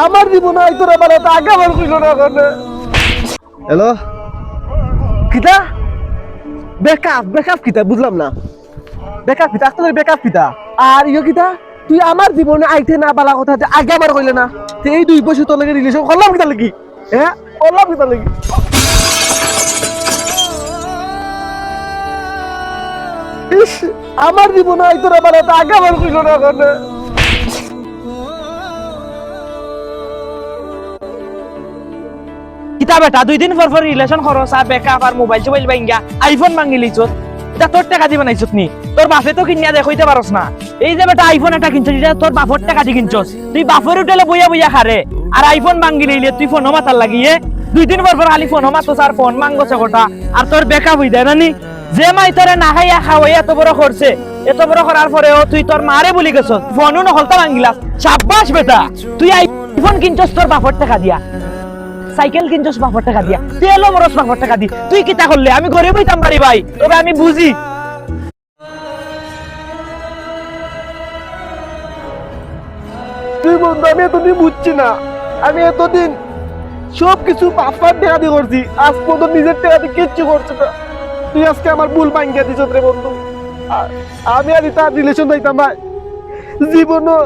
আমার জীবনে হয়তো রে মানে তো আগে আমার কইল না কেন হ্যালো কিতা বেকআপ কিতা বুঝলাম না বেকআপ কিতা আসলে বেকআপ কিতা আর ইয়ো কিতা তুই আমার জীবনে আইতে না বালা কথা যে আগে আমার কইলে না তো এই 2 বছর তোর লাগে রিলেশন করলাম কিতা লাগি হ্যাঁ করলাম কিতা লাগি ইস আমার জীবনে হয়তো রে মানে তো আগে আমার কইল না কেন কিতা বেটা 2 দিন পর রিলেশন খরচ আর বেকআপ আর মোবাইল টোবাইল ভাঙ্গা আইফোন ভাঙ্গি লিছত এটা তোর টাকা দি বানাইছত নি তোর বাপে তো কিনিয়া দেখাইতে পারস না এই যে বেটা আইফোন একটা কিনছস এটা তোর বাপর টাকা দি কিনছস তুই বাপর উঠলে বইয়া বইয়া খারে আর আইফোন ভাঙ্গি লইলে তুই ফোন মাতার লাগিয়ে 2 দিন পর খালি ফোন মাতছ আর ফোন মাঙ্গছ গোটা আর তোর বেকআপ হই দেয় না নি যে মাই তোরে না খাইয়া খাওয়াই এত বড় করছে এত বড় করার পরেও তুই তোর মারে বলি গেছ ফোনও নহলতা ভাঙ্গিলাস শাবাশ বেটা তুই আইফোন কিনছস তোর বাপর টাকা দিয়া সাইকেল কিনছস বাপর টাকা দিয়া তেলও মরস বাপর টাকা দি তুই কিতা করলে আমি গরিব হইতাম পারি ভাই তবে আমি বুঝি তুই বন্ধু আমি এতদিন বুঝছি না আমি এতদিন সব কিছু বাপার টাকা দিয়ে করছি আজ পর্যন্ত নিজের টাকা দিয়ে কিচ্ছু করছি না তুই আজকে আমার ভুল ভাঙ্গিয়া দিছ রে বন্ধু আমি আর তার রিলেশন যাইতাম ভাই জীবনও